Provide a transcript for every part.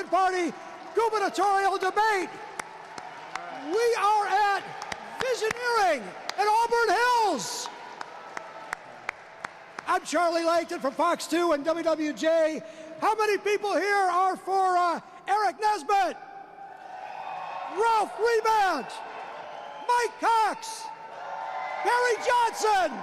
Party gubernatorial debate. We are at Visioneering in Auburn Hills. I'm Charlie Langton from Fox 2 and WWJ. How many people here are for Eric Nesbitt, Ralph Reband, Mike Cox, Perry Johnson?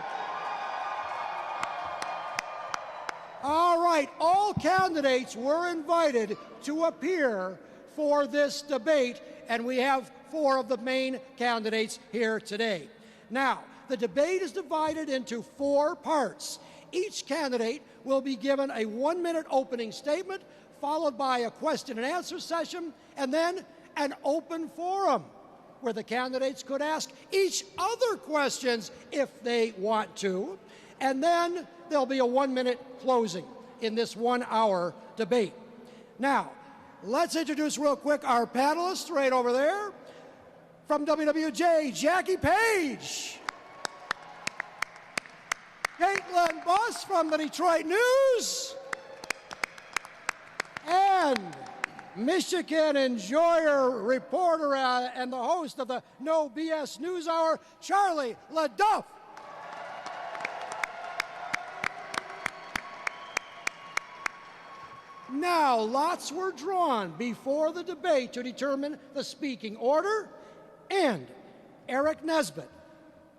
All right, all candidates were invited to appear for this debate, and we have 4 of the main candidates here today. Now, the debate is divided into 4 parts. Each candidate will be given a 1-minute opening statement, followed by a question and answer session, and then an open forum where the candidates could ask each other questions if they want to. And then there'll be a 1-minute closing in this 1-hour debate. Now, let's introduce real quick our panelists right over there. From WWJ, Jackie Page. Caitlin Buss from the Detroit News. And Michigan enjoyer, reporter, and the host of the No BS News Hour, Charlie LaDuff. Now, lots were drawn before the debate to determine the speaking order, and Eric Nesbitt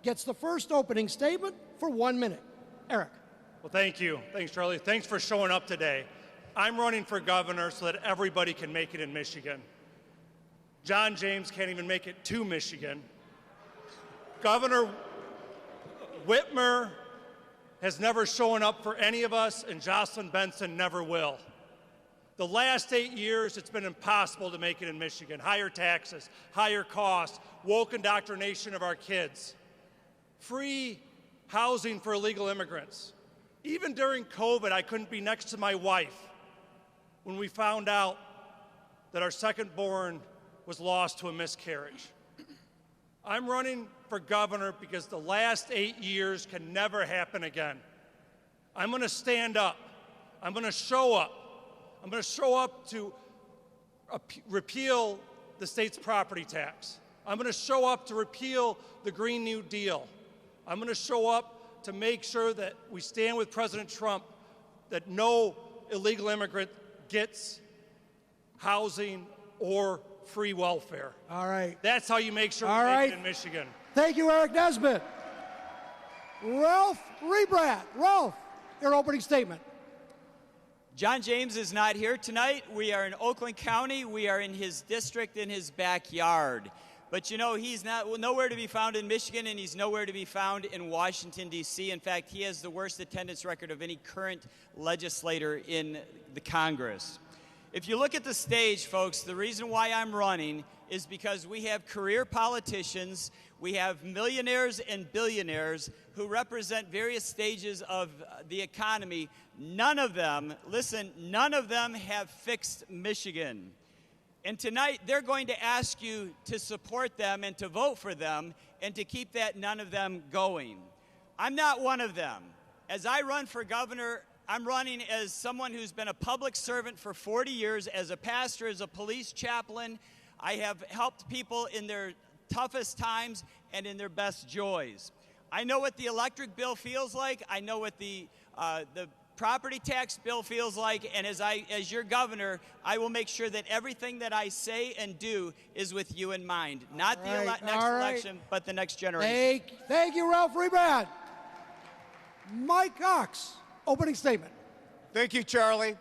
gets the first opening statement for 1 minute. Eric. Well, thank you. Thanks, Charlie. Thanks for showing up today. I'm running for governor so that everybody can make it in Michigan. John James can't even make it to Michigan. Governor Whitmer has never shown up for any of us, and Jocelyn Benson never will. The last 8 years, it's been impossible to make it in Michigan. Higher taxes, higher costs, woke indoctrination of our kids, free housing for illegal immigrants. Even during COVID, I couldn't be next to my wife when we found out that our second-born was lost to a miscarriage. I'm running for governor because the last 8 years can never happen again. I'm going to stand up. I'm going to show up. I'm going to show up to repeal the state's property tax. I'm going to show up to repeal the Green New Deal. I'm going to show up to make sure that we stand with President Trump, that no illegal immigrant gets housing or free welfare. All right. That's how you make sure we make it in Michigan. Thank you, Eric Nesbitt. Ralph Reband. Ralph, your opening statement. John James is not here tonight. We are in Oakland County. We are in his district, in his backyard. But you know, he's nowhere to be found in Michigan, and he's nowhere to be found in Washington, D.C. In fact, he has the worst attendance record of any current legislator in the Congress. If you look at the stage, folks, the reason why I'm running is because we have career politicians, we have millionaires and billionaires who represent various stages of the economy. None of them, listen, none of them have fixed Michigan. And tonight, they're going to ask you to support them and to vote for them and to keep that none of them going. I'm not one of them. As I run for governor, I'm running as someone who's been a public servant for 40 years, as a pastor, as a police chaplain. I have helped people in their toughest times and in their best joys. I know what the electric bill feels like. I know what the property tax bill feels like, and as your governor, I will make sure that everything that I say and do is with you in mind. Not the next election, but the next generation. Thank you, Ralph Reband. Mike Cox, opening statement. Thank you, Charlie.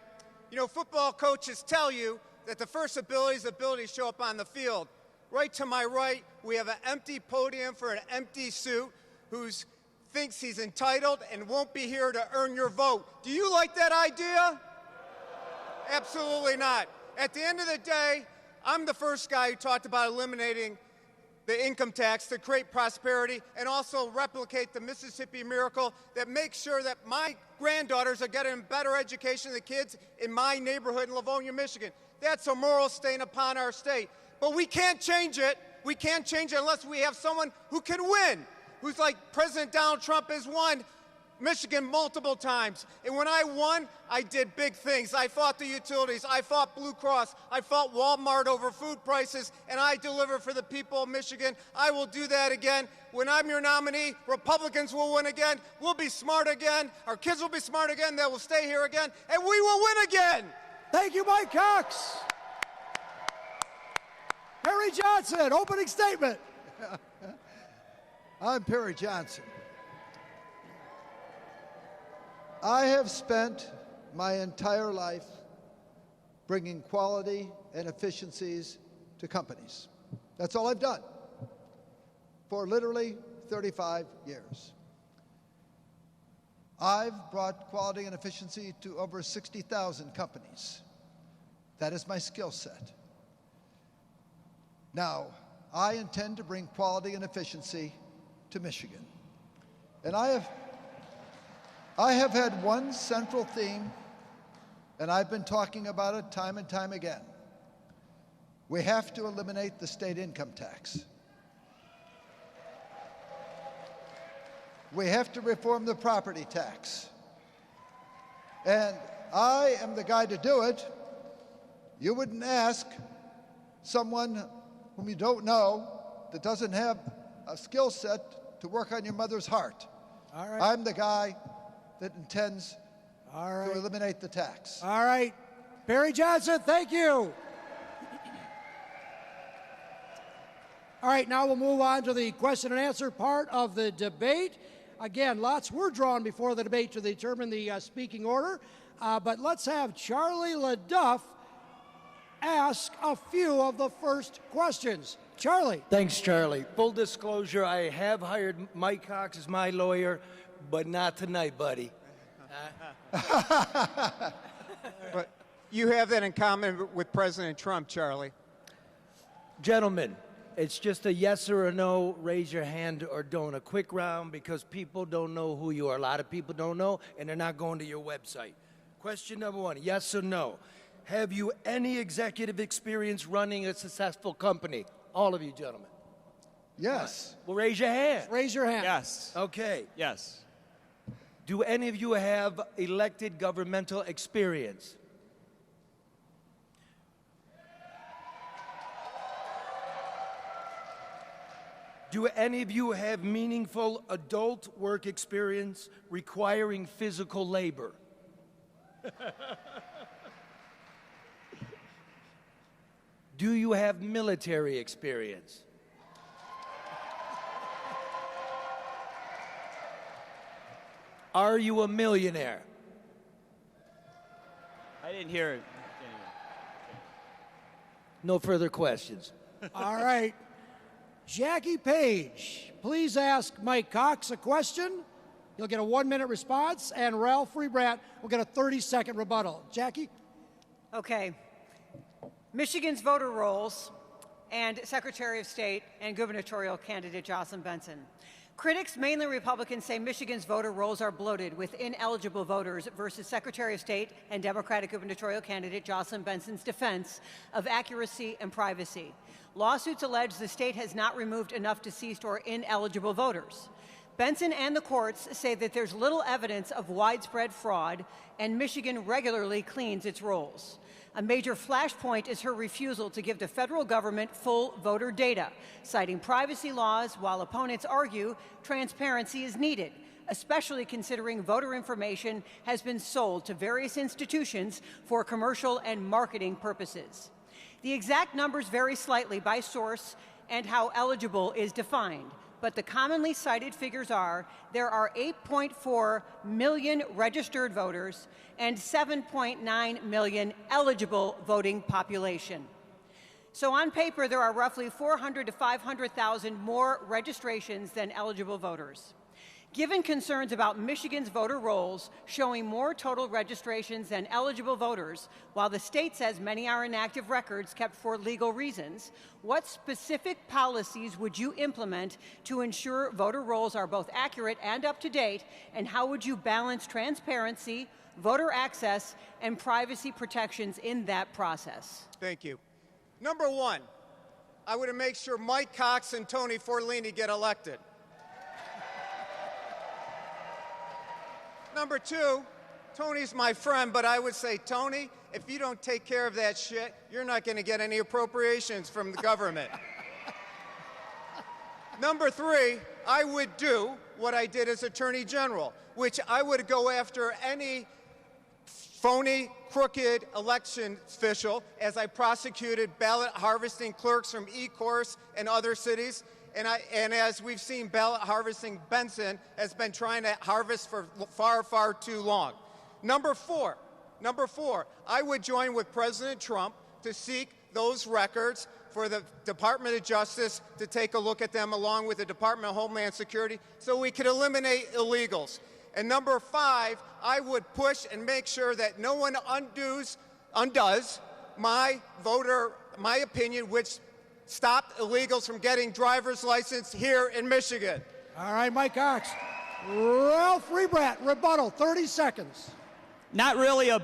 You know, football coaches tell you that the first ability is the ability to show up on the field. Right to my right, we have an empty podium for an empty suit who thinks he's entitled and won't be here to earn your vote. Do you like that idea? Absolutely not. At the end of the day, I'm the first guy who talked about eliminating the income tax to create prosperity and also replicate the Mississippi miracle that makes sure that my granddaughters are getting better education than the kids in my neighborhood in Livonia, Michigan. That's a moral stain upon our state. But we can't change it. We can't change it unless we have someone who can win, who's like President Donald Trump has won Michigan multiple times. And when I won, I did big things. I fought the utilities. I fought Blue Cross. I fought Walmart over food prices, and I delivered for the people of Michigan. I will do that again. When I'm your nominee, Republicans will win again. We'll be smart again. Our kids will be smart again. They will stay here again, and we will win again. Thank you, Mike Cox. Perry Johnson, opening statement. I'm Perry Johnson. I have spent my entire life bringing quality and efficiencies to companies. That's all I've done for literally 35 years. I've brought quality and efficiency to over 60,000 companies. That is my skill set. Now, I intend to bring quality and efficiency to Michigan. And I have had one central theme, and I've been talking about it time and time again. We have to eliminate the state income tax. We have to reform the property tax. And I am the guy to do it. You wouldn't ask someone whom you don't know, that doesn't have a skill set to work on your mother's heart. All right. I'm the guy that intends to eliminate the tax. All right. Perry Johnson, thank you. All right, now we'll move on to the question and answer part of the debate. Again, lots were drawn before the debate to determine the speaking order, but let's have Charlie LaDuff ask a few of the first questions. Charlie. Thanks, Charlie. Full disclosure, I have hired Mike Cox as my lawyer, but not tonight, buddy. But you have that in common with President Trump, Charlie. Gentlemen, it's just a yes or a no, raise your hand or don't. A quick round because people don't know who you are. A lot of people don't know, and they're not going to your website. Question number one, yes or no. Have you any executive experience running a successful company? All of you gentlemen. Yes. Well, raise your hand. Raise your hand. Yes. Okay. Yes. Do any of you have elected governmental experience? Do any of you have meaningful adult work experience requiring physical labor? Do you have military experience? Are you a millionaire? I didn't hear it. No further questions. All right. Jackie Page, please ask Mike Cox a question. You'll get a 1-minute response, and Ralph Rebrat will get a 30-second rebuttal. Jackie? Okay. Michigan's voter rolls and Secretary of State and gubernatorial candidate Jocelyn Benson. Critics, mainly Republicans, say Michigan's voter rolls are bloated with ineligible voters versus Secretary of State and Democratic gubernatorial candidate Jocelyn Benson's defense of accuracy and privacy. Lawsuits allege the state has not removed enough deceased or ineligible voters. Benson and the courts say that there's little evidence of widespread fraud, and Michigan regularly cleans its rolls. A major flashpoint is her refusal to give the federal government full voter data, citing privacy laws, while opponents argue transparency is needed, especially considering voter information has been sold to various institutions for commercial and marketing purposes. The exact numbers vary slightly by source and how eligible is defined, but the commonly cited figures are there are 8.4 million registered voters and 7.9 million eligible voting population. So on paper, there are roughly 400 to 500,000 more registrations than eligible voters. Given concerns about Michigan's voter rolls showing more total registrations than eligible voters, while the state says many are inactive records kept for legal reasons, what specific policies would you implement to ensure voter rolls are both accurate and up to date, and how would you balance transparency, voter access, and privacy protections in that process? Thank you. Number one, I would make sure Mike Cox and Tony Forlini get elected. Number two, Tony's my friend, but I would say, Tony, if you don't take care of that shit, you're not going to get any appropriations from the government. Number three, I would do what I did as Attorney General, which I would go after any phony, crooked election official as I prosecuted ballot harvesting clerks from eCourse and other cities. And as we've seen, ballot harvesting Benson has been trying to harvest for far, far too long. Number four, I would join with President Trump to seek those records for the Department of Justice to take a look at them along with the Department of Homeland Security so we could eliminate illegals. And number five, I would push and make sure that no one undoes my opinion, which stopped illegals from getting driver's license here in Michigan. All right, Mike Cox. Ralph Rebrat, rebuttal, 30 seconds. Not really a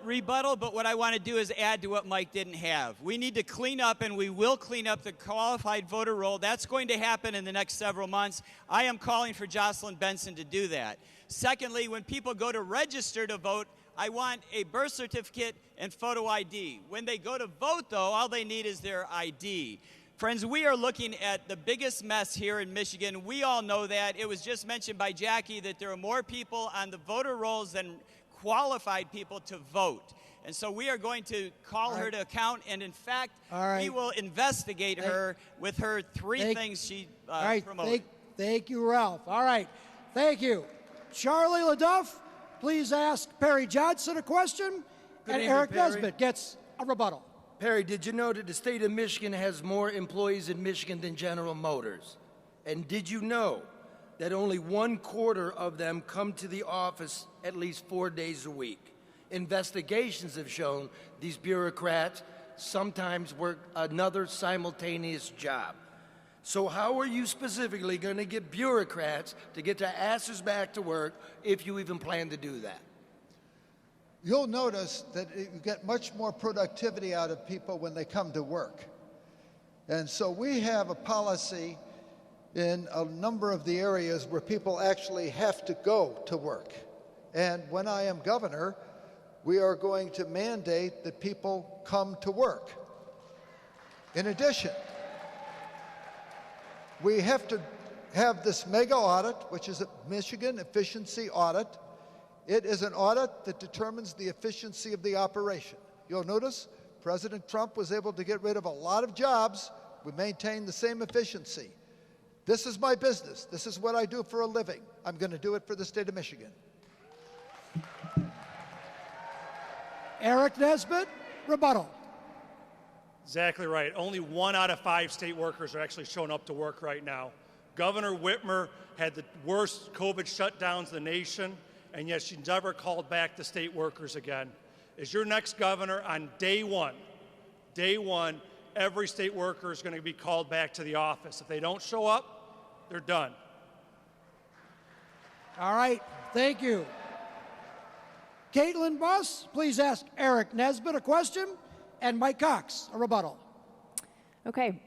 rebuttal, but what I want to do is add to what Mike didn't have. We need to clean up, and we will clean up the qualified voter roll. That's going to happen in the next several months. I am calling for Jocelyn Benson to do that. Secondly, when people go to register to vote, I want a birth certificate and photo ID. When they go to vote, though, all they need is their ID. Friends, we are looking at the biggest mess here in Michigan. We all know that. It was just mentioned by Jackie that there are more people on the voter rolls than qualified people to vote. And so we are going to call her to account, and in fact, we will investigate her with her three things she promoted. Thank you, Ralph. All right, thank you. Charlie LaDuff, please ask Perry Johnson a question, and Eric Nesbitt gets a rebuttal. Perry, did you know that the state of Michigan has more employees in Michigan than General Motors? And did you know that only 1/4 of them come to the office at least 4 days a week? Investigations have shown these bureaucrats sometimes work another simultaneous job. So how are you specifically going to get bureaucrats to get their asses back to work if you even plan to do that? You'll notice that you get much more productivity out of people when they come to work. And so we have a policy in a number of the areas where people actually have to go to work. And when I am governor, we are going to mandate that people come to work. In addition, we have to have this mega audit, which is a Michigan efficiency audit. It is an audit that determines the efficiency of the operation. You'll notice President Trump was able to get rid of a lot of jobs. We maintain the same efficiency. This is my business. This is what I do for a living. I'm going to do it for the state of Michigan. Eric Nesbitt, rebuttal. Exactly right. Only 1 out of 5 state workers are actually showing up to work right now. Governor Whitmer had the worst COVID shutdowns in the nation, and yet she never called back the state workers again. As your next governor, on day one, every state worker is going to be called back to the office. If they don't show up, they're done. All right, thank you. Caitlin Buss, please ask Eric Nesbitt a question, and Mike Cox a rebuttal. Okay.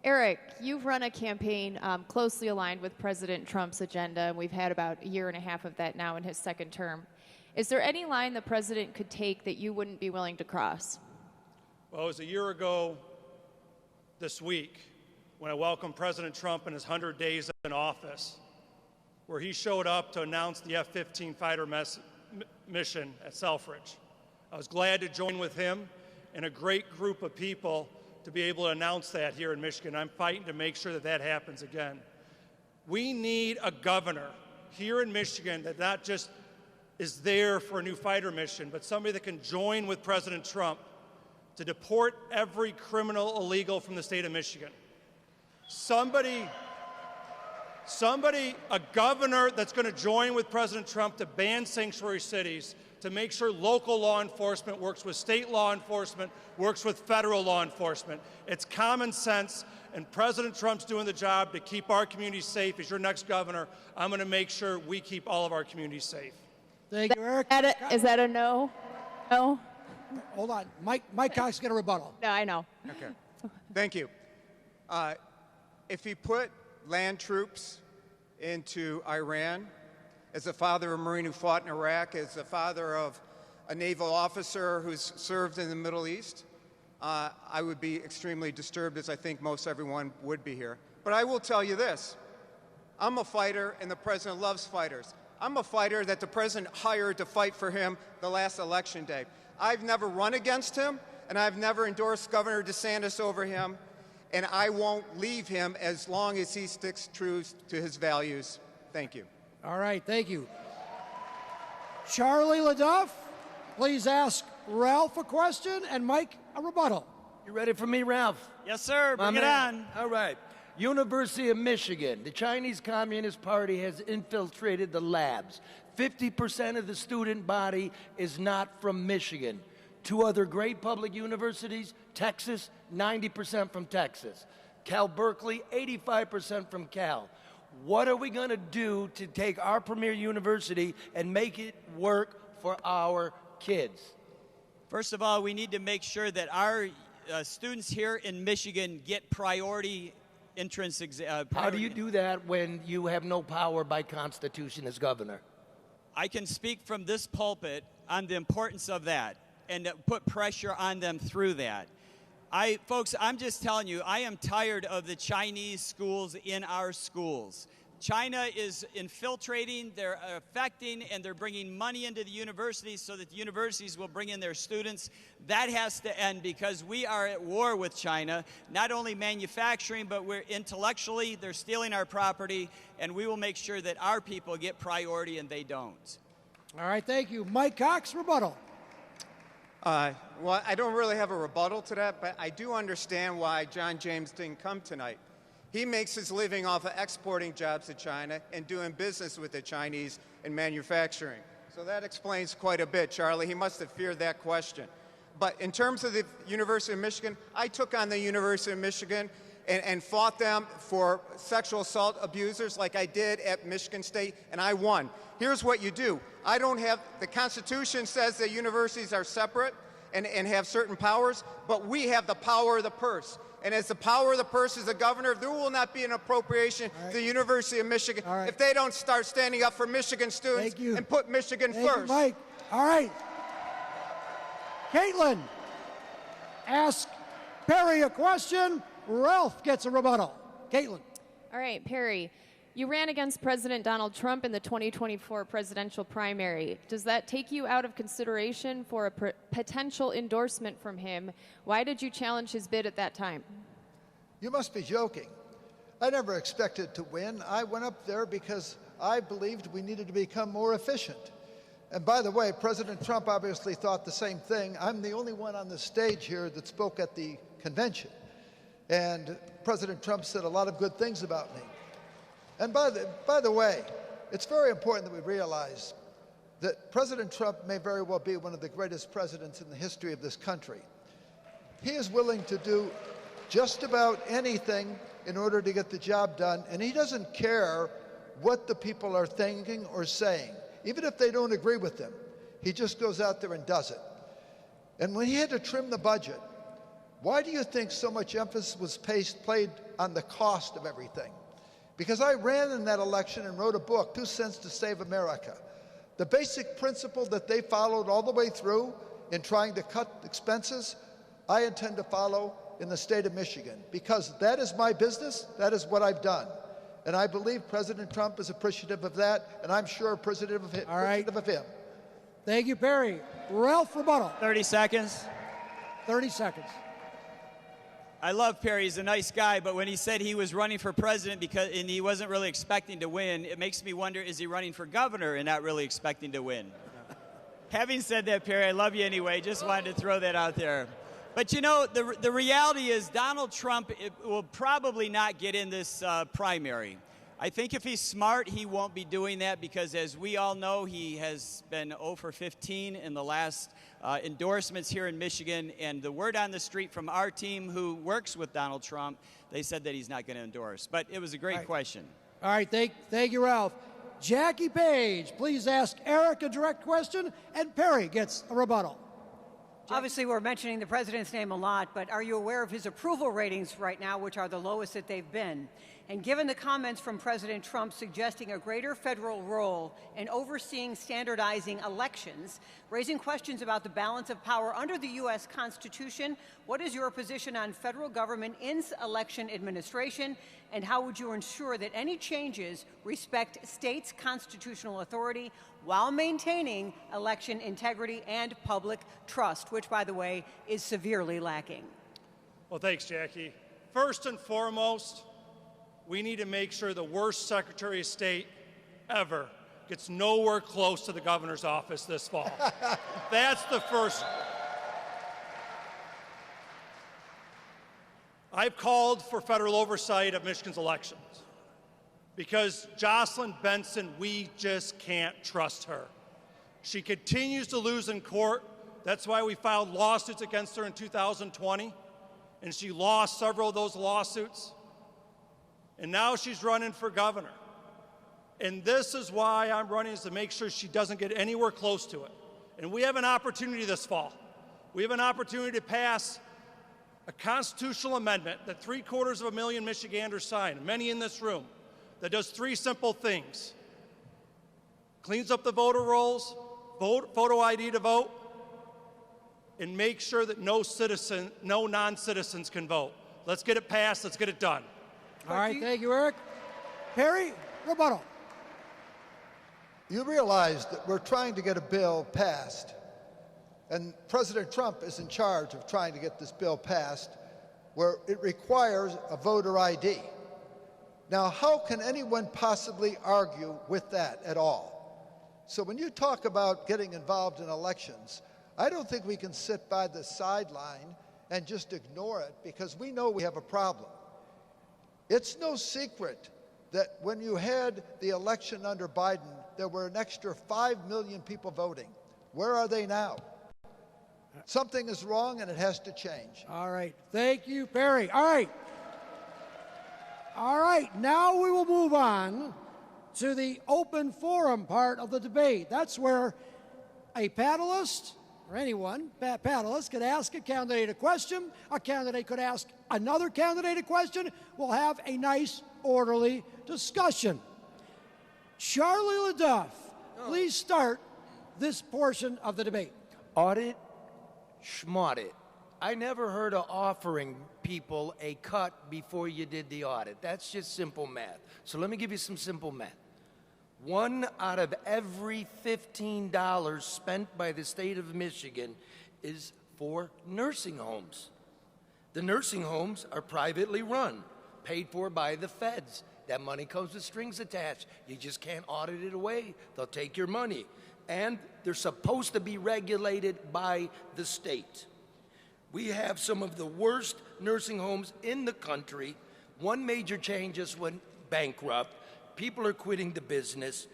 Eric, you've run a campaign closely aligned with President Trump's agenda, and we've had about 1.5 years of that now in his second term. Is there any line the president could take that you wouldn't be willing to cross? Well, it was a year ago this week when I welcomed President Trump in his 100 days in office, where he showed up to announce the F-15 fighter mission at Selfridge. I was glad to join with him and a great group of people to be able to announce that here in Michigan. I'm fighting to make sure that that happens again. We need a governor here in Michigan that not just is there for a new fighter mission, but somebody that can join with President Trump to deport every criminal illegal from the state of Michigan. A governor that's going to join with President Trump to ban sanctuary cities, to make sure local law enforcement works with state law enforcement, works with federal law enforcement. It's common sense, and President Trump's doing the job to keep our communities safe. As your next governor, I'm going to make sure we keep all of our communities safe. Thank you, Eric. Is that a no? No? Hold on. Mike Cox get a rebuttal. No, I know. Okay. Thank you. If he put land troops into Iran, as a father of a Marine who fought in Iraq, as a father of a naval officer who's served in the Middle East, I would be extremely disturbed, as I think most everyone would be here. But I will tell you this. I'm a fighter, and the president loves fighters. I'm a fighter that the president hired to fight for him the last election day. I've never run against him, and I've never endorsed Governor DeSantis over him, and I won't leave him as long as he sticks true to his values. Thank you. All right, thank you. Charlie LaDuff, please ask Ralph a question and Mike a rebuttal. You ready for me, Ralph? Yes, sir. My Bring it man. on. All right. University of Michigan. The Chinese Communist Party has infiltrated the labs. 50% of the student body is not from Michigan. Two other great public universities, Texas, 90% from Texas. Cal Berkeley, 85% from Cal. What are we going to do to take our premier university and make it work for our kids? First of all, we need to make sure that our students here in Michigan get priority entrance exam. How do you do that when you have no power by Constitution as governor? I can speak from this pulpit on the importance of that and put pressure on them through that. Folks, I'm just telling you, I am tired of the Chinese schools in our schools. China is infiltrating, they're affecting, and they're bringing money into the universities so that the universities will bring in their students. That has to end because we are at war with China, not only manufacturing, but we're intellectually, they're stealing our property, and we will make sure that our people get priority and they don't. All right, thank you. Mike Cox, rebuttal. Well, I don't really have a rebuttal to that, but I do understand why John James didn't come tonight. He makes his living off of exporting jobs to China and doing business with the Chinese in manufacturing. So that explains quite a bit, Charlie. He must have feared that question. But in terms of the University of Michigan, I took on the University of Michigan and fought them for sexual assault abusers like I did at Michigan State, and I won. Here's what you do. The Constitution says that universities are separate and have certain powers, but we have the power of the purse. And as the power of the purse is the governor, there will not be an appropriation to the University of Michigan if they don't start standing up for Michigan students and put Michigan first. You, Mike. All right. Caitlin, ask Perry a question. Ralph gets a rebuttal. Caitlin. All right, Perry. You ran against President Donald Trump in the 2024 presidential primary. Does that take you out of consideration for a potential endorsement from him? Why did you challenge his bid at that time? You must be joking. I never expected to win. I went up there because I believed we needed to become more efficient. And by the way, President Trump obviously thought the same thing. I'm the only one on the stage here that spoke at the convention. And President Trump said a lot of good things about me. And by the way, it's very important that we realize that President Trump may very well be one of the greatest presidents in the history of this country. He is willing to do just about anything in order to get the job done, and he doesn't care what the people are thinking or saying. Even if they don't agree with him, he just goes out there and does it. And when he had to trim the budget, why do you think so much emphasis was played on the cost of everything? Because I ran in that election and wrote a book, 2 Cents to Save America. The basic principle that they followed all the way through in trying to cut expenses, I intend to follow in the state of Michigan. Because that is my business, that is what I've done. And I believe President Trump is appreciative of that, and I'm sure appreciative of him. All right. Appreciative of him. Thank you, Perry. Ralph, rebuttal. 30 seconds. 30 seconds. I love Perry. He's a nice guy, but when he said he was running for president and he wasn't really expecting to win, it makes me wonder, is he running for governor and not really expecting to win? Having said that, Perry, I love you anyway. Just wanted to throw that out there. But you know, the reality is Donald Trump will probably not get in this primary. I think if he's smart, he won't be doing that because, as we all know, he has been 0 for 15 in the last endorsements here in Michigan. And the word on the street from our team who works with Donald Trump, they said that he's not going to endorse. But it was a great question. All right, thank you, Ralph. Jackie Page, please ask Eric a direct question, and Perry gets a rebuttal. Obviously, we're mentioning the president's name a lot, but are you aware of his approval ratings right now, which are the lowest that they've been? And given the comments from President Trump suggesting a greater federal role in overseeing standardizing elections, raising questions about the balance of power under the U.S. Constitution, what is your position on federal government in election administration, and how would you ensure that any changes respect states' constitutional authority while maintaining election integrity and public trust, which, by the way, is severely lacking? Well, thanks, Jackie. First and foremost, we need to make sure the worst Secretary of State ever gets nowhere close to the governor's office this fall. That's the first. I've called for federal oversight of Michigan's elections because Jocelyn Benson, we just can't trust her. She continues to lose in court. That's why we filed lawsuits against her in 2020, and she lost several of those lawsuits. And now she's running for governor. And this is why I'm running, is to make sure she doesn't get anywhere close to it. And we have an opportunity this fall. We have an opportunity to pass a constitutional amendment that 750,000 Michiganders signed, many in this room, that does three simple things. Cleans up the voter rolls, photo ID to vote, and make sure that no non-citizens can vote. Let's get it passed. Let's get it done. All right, thank you, Eric. Perry, rebuttal. You realize that we're trying to get a bill passed, and President Trump is in charge of trying to get this bill passed, where it requires a voter ID. Now, how can anyone possibly argue with that at all? So when you talk about getting involved in elections, I don't think we can sit by the sideline and just ignore it, because we know we have a problem. It's no secret that when you had the election under Biden, there were an extra 5 million people voting. Where are they now? Something is wrong, and it has to change. All right. Thank you, Perry. All right. All right. Now we will move on to the open forum part of the debate. That's where a panelist, or anyone, panelist, could ask a candidate a question. A candidate could ask another candidate a question. We'll have a nice, orderly discussion. Charlie LaDuff, please start this portion of the debate. Audit, schmaudit. I never heard of offering people a cut before you did the audit. That's just simple math. So let me give you some simple math. 1 out of every $15 spent by the state of Michigan is for nursing homes. The nursing homes are privately run, paid for by the feds. That money comes with strings attached. You just can't audit it away. They'll take your money. And they're supposed to be regulated by the state. We have some of the worst nursing homes in the country. One major change just went bankrupt. People are quitting the business.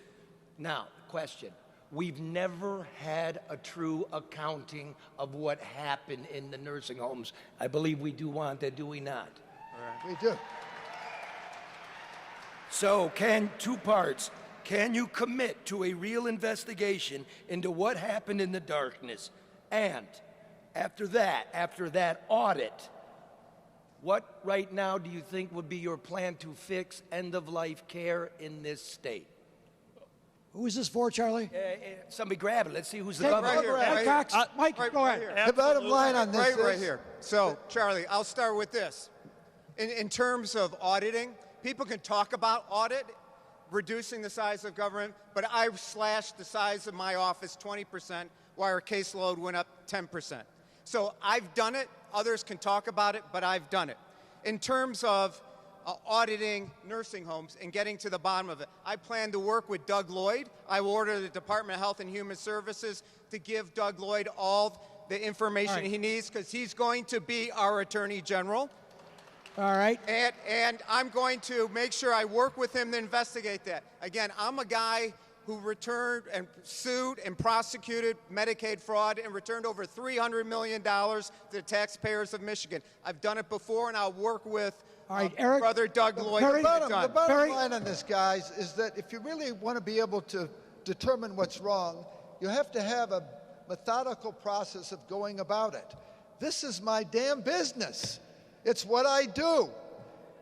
Now, question. We've never had a true accounting of what happened in the nursing homes. I believe we do want that, do we not? We do. So, two parts. Can you commit to a real investigation into what happened in the darkness? And after that audit, what right now do you think would be your plan to fix end-of-life care in this state? Who is this for, Charlie? Somebody grab it. Let's see who's the Ted, governor. Ed Cox, Mike, go ahead. The bottom line on this Right is, here. So, Charlie, I'll start with this. In terms of auditing, people can talk about audit, reducing the size of government, but I've slashed the size of my office 20%, while our caseload went up 10%. So I've done it. Others can talk about it, but I've done it. In terms of auditing nursing homes and getting to the bottom of it, I plan to work with Doug Lloyd. I will order the Department of Health and Human Services to give Doug Lloyd all the information he needs, because he's going to be our Attorney General. All right. And I'm going to make sure I work with him to investigate that. Again, I'm a guy who returned and sued and prosecuted Medicaid fraud and returned over $300 million to the taxpayers of Michigan. I've done it before, and I'll work with Eric, Brother Doug Lloyd. the bottom line on this, guys, is that if you really want to be able to determine what's wrong, you have to have a methodical process of going about it. This is my damn business. It's what I do.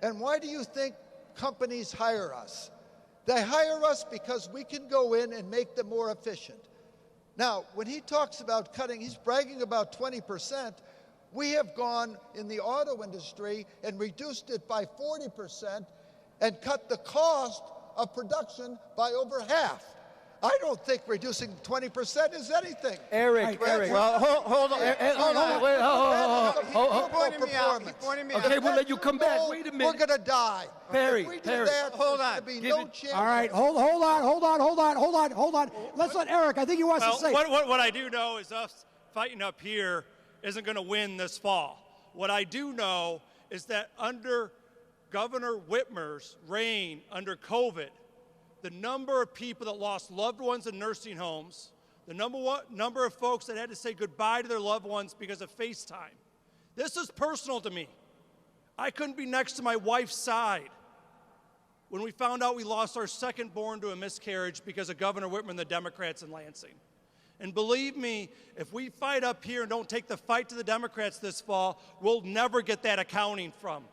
And why do you think companies hire us. They hire us because we can go in and make them more efficient. Now, when he talks about cutting, he's bragging about 20%. We have gone in the auto industry and reduced it by 40% and cut the cost of production by over half. I don't think reducing 20% is anything. Eric. Well, hold on. Hold on. He pointed me out. Okay, we'll let you come back. Wait a minute. We're going to die. Perry, If we do Perry. that, Hold there's on. going to be no chance. All right, hold on. Let's let Eric, I think he wants to say. What I do know is us fighting up here isn't going to win this fall. What I do know is that under Governor Whitmer's reign under COVID, the number of people that lost loved ones in nursing homes, the number of folks that had to say goodbye to their loved ones because of FaceTime. This is personal to me. I couldn't be next to my wife's side when we found out we lost our second born to a miscarriage because of Governor Whitmer and the Democrats in Lansing. And believe me, if we fight up here and don't take the fight to the Democrats this fall, we'll never get that accounting from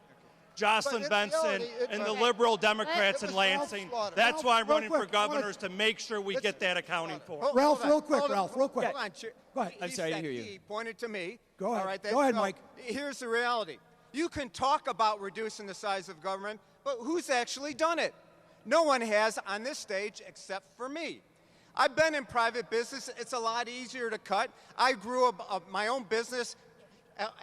Jocelyn Benson and the liberal Democrats in Lansing. That's why I'm running for governor, to make sure we get that accounting for. Ralph, real quick. Hold on. Go ahead. I'm sorry to hear you. He pointed to me. Go ahead. All right, Go ahead, Mike. Here's the reality. You can talk about reducing the size of government, but who's actually done it? No one has on this stage except for me. I've been in private business. It's a lot easier to cut. I grew up my own business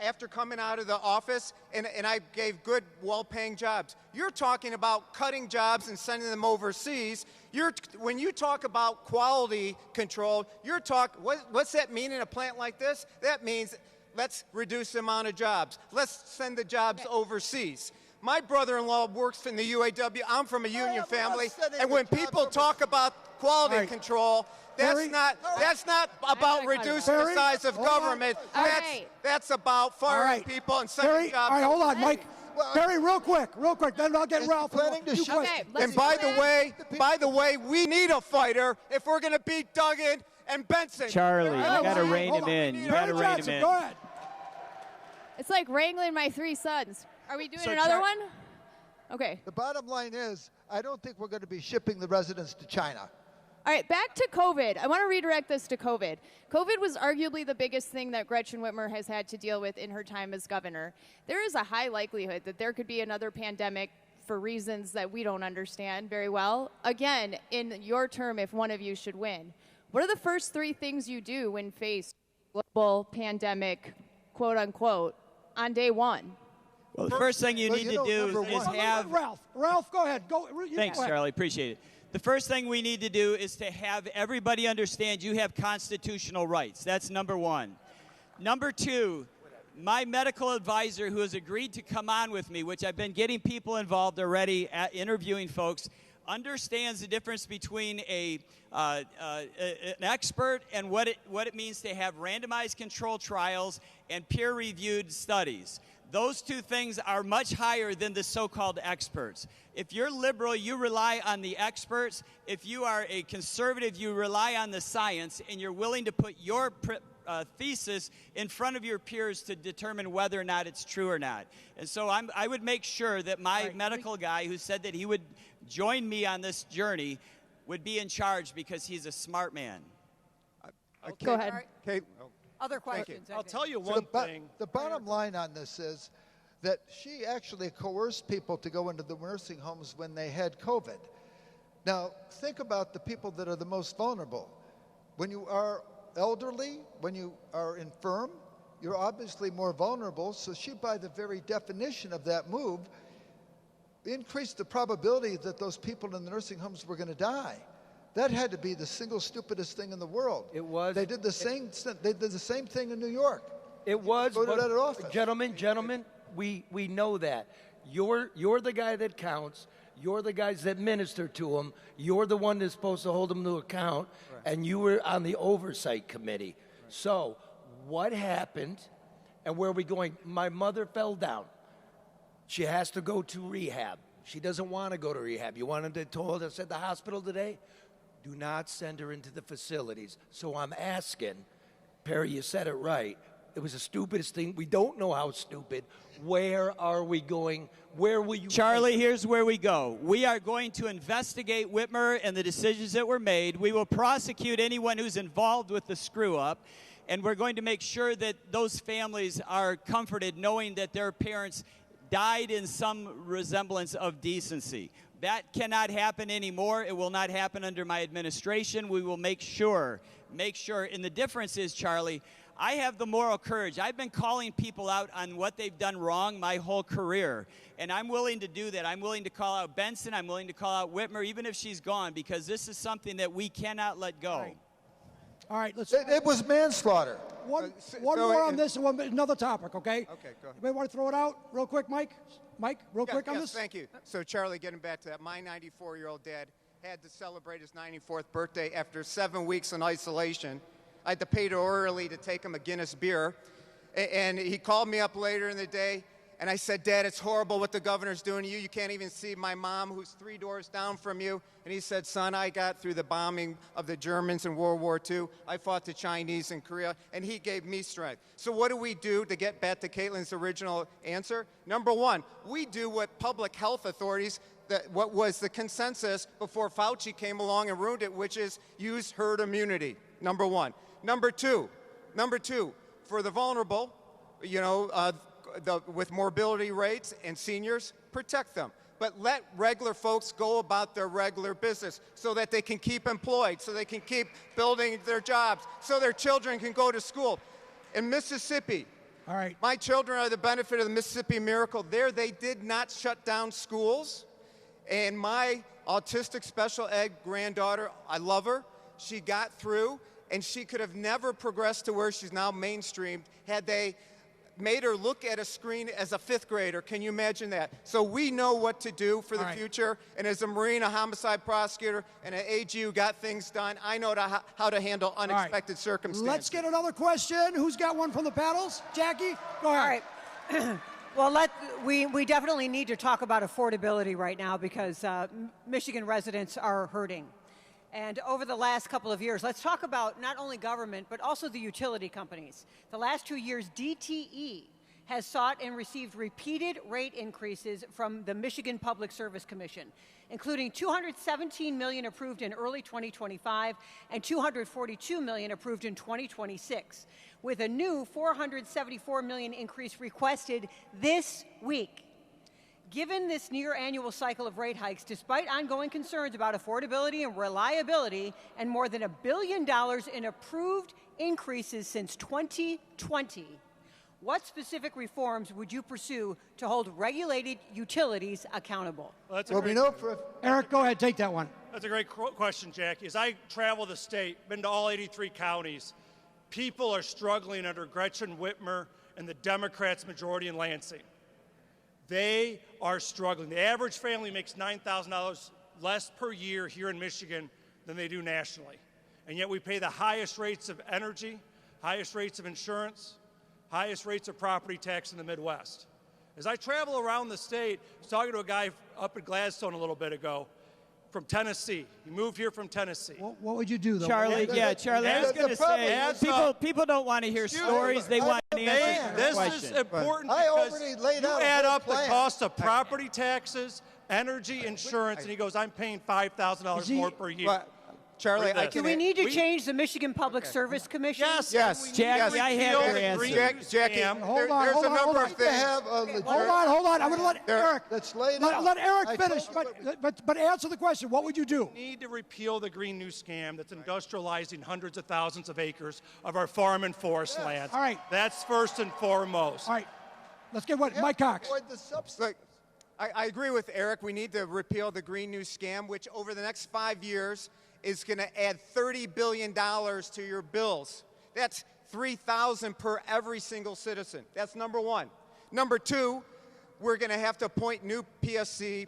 after coming out of the office, and I gave good, well-paying jobs. You're talking about cutting jobs and sending them overseas. When you talk about quality control, what's that mean in a plant like this? That means let's reduce the amount of jobs. Let's send the jobs overseas. My brother-in-law works in the UAW. I'm from a union family, and when people talk about quality control, that's not about reducing the size of government. That's about firing people and sending jobs. All right, hold on, Mike. Barry, real quick, then I'll get Ralph. And by the way, we need a fighter if we're going to beat Duggan and Benson. Charlie, you got to rein him in. You got to rein him in. Go ahead. It's like wrangling my 3 sons. Are we doing another one? Okay. The bottom line is, I don't think we're going to be shipping the residents to China. All right, back to COVID. I want to redirect this to COVID. COVID was arguably the biggest thing that Gretchen Whitmer has had to deal with in her time as governor. There is a high likelihood that there could be another pandemic for reasons that we don't understand very well. Again, in your term, if one of you should win, what are the first 3 things you do when faced with a global pandemic, quote unquote, on day 1? Well, the first thing you need to do is have... Ralph, go ahead. Thanks, Charlie. Appreciate it. The first thing we need to do is to have everybody understand you have constitutional rights. That's number 1. Number 2, my medical advisor who has agreed to come on with me, which I've been getting people involved already at interviewing folks, understands the difference between an expert and what it means to have randomized controlled trials and peer-reviewed studies. Those 2 things are much higher than the so-called experts. If you're liberal, you rely on the experts. If you are a conservative, you rely on the science, and you're willing to put your thesis in front of your peers to determine whether or not it's true or not. And so I would make sure that my medical guy who said that he would join me on this journey would be in charge because he's a smart man. Go ahead. Okay. Other questions? I'll tell you one thing. The bottom line on this is that she actually coerced people to go into the nursing homes when they had COVID. Now, think about the people that are the most vulnerable. When you are elderly, when you are infirm, you're obviously more vulnerable. So she, by the very definition of that move, increased the probability that those people in the nursing homes were going to die. That had to be the single stupidest thing in the world. It was. They did the same. They did the same thing in New York. It was. Voted out of office. Gentlemen, we know that. You're the guy that counts. You're the guys that minister to them. You're the one that's supposed to hold them to account. Right. And you were on the oversight committee. Right. So what happened and where are we going? My mother fell down. She has to go to rehab. She doesn't want to go to rehab. You wanted to told us at the hospital today? Do not send her into the facilities. So I'm asking, Perry, you said it right, It was the stupidest thing. We don't know how stupid. Where are we going? Where will you... Charlie, here's where we go. We are going to investigate Whitmer and the decisions that were made. We will prosecute anyone who's involved with the screw-up, and we're going to make sure that those families are comforted knowing that their parents died in some resemblance of decency. That cannot happen anymore. It will not happen under my administration. We will make sure. And the difference is, Charlie, I have the moral courage. I've been calling people out on what they've done wrong my whole career, and I'm willing to do that. I'm willing to call out Benson. I'm willing to call out Whitmer, even if she's gone, because this is something that we cannot let go. All right, let's... It was manslaughter. One more on this and another topic, okay? Okay, go ahead. Anybody want to throw it out real quick, Mike? Mike, real quick on yes, this? Thank you. So, Charlie, getting back to that, my 94-year-old dad had to celebrate his 94th birthday after 7 weeks in isolation. I had to pay too early to take him a Guinness beer. And he called me up later in the day, and I said, Dad, it's horrible what the governor's doing to you. You can't even see my mom, who's 3 doors down from you. And he said, son, I got through the bombing of the Germans in World War II. I fought the Chinese in Korea, and he gave me strength. So what do we do to get back to Caitlin's original answer? Number one, we do what public health authorities, what was the consensus before Fauci came along and ruined it, which is use herd immunity, number one. Number two, for the vulnerable, with morbidity rates and seniors, protect them. But let regular folks go about their regular business so that they can keep employed, so they can keep building their jobs, so their children can go to school. In Mississippi, all right, my children are the benefit of the Mississippi Miracle. There, they did not shut down schools. And my autistic special ed granddaughter, I love her, she got through, and she could have never progressed to where she's now mainstreamed had they made her look at a screen as a 5th grader. Can you imagine that? So we know what to do for the future. And as a Marine, a homicide prosecutor, and an AG who got things done, I know how to handle unexpected circumstances. Let's get another question. Who's got one from the panels? Jackie, go ahead. All right. Well, we definitely need to talk about affordability right now because Michigan residents are hurting. And over the last couple of years, let's talk about not only government, but also the utility companies. The last 2 years, DTE has sought and received repeated rate increases from the Michigan Public Service Commission, including $217 million approved in early 2025 and $242 million approved in 2026, with a new $474 million increase requested this week. Given this near-annual cycle of rate hikes, despite ongoing concerns about affordability and reliability, and more than $1 billion in approved increases since 2020, what specific reforms would you pursue to hold regulated utilities accountable? Eric, go ahead, take that one. That's a great question, Jackie. As I travel the state, been to all 83 counties, people are struggling under Gretchen Whitmer and the Democrats' majority in Lansing. They are struggling. The average family makes $9,000 less per year here in Michigan than they do nationally. And yet we pay the highest rates of energy, highest rates of insurance, highest rates of property tax in the Midwest. As I travel around the state, I was talking to a guy up at Gladstone a little bit ago from Tennessee. He moved here from Tennessee. What would you do, though? Charlie, Charlie, I was going to say, people don't want to hear stories. They want answers. This is important because you add up the cost of property taxes, energy, insurance, and he goes, I'm paying $5,000 more per year. Charlie, do we need to change the Michigan Public Service Commission? Yes. Jackie, I have your answer. Jackie, there's a number of things. Hold on. I'm going to let Eric. Let's lay it out. Let Eric finish, but answer the question. What would you do? We need to repeal the Green New Scam that's industrializing hundreds of thousands of acres of our farm and forest lands. All right. That's first and foremost. All right. Let's get Mike Cox. Look, I agree with Eric. We need to repeal the Green New Scam, which over the next 5 years is going to add $30 billion to your bills. That's $3,000 per every single citizen. That's number one. Number two, we're going to have to appoint new PSC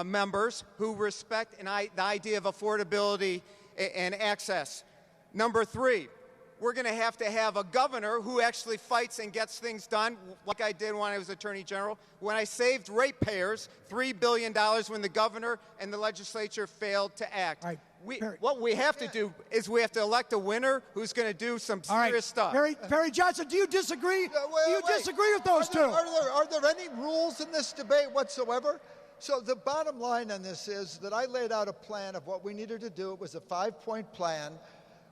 members who respect the idea of affordability and access. Number three, we're going to have a governor who actually fights and gets things done, like I did when I was Attorney General, when I saved ratepayers $3 billion when the governor and the legislature failed to act. Right. What we have to do is we have to elect a winner who's going to do some All right. serious stuff. Perry Johnson, do you disagree? Do you disagree with those two? Are there any rules in this debate whatsoever? So the bottom line on this is that I laid out a plan of what we needed to do. It was a 5-point plan.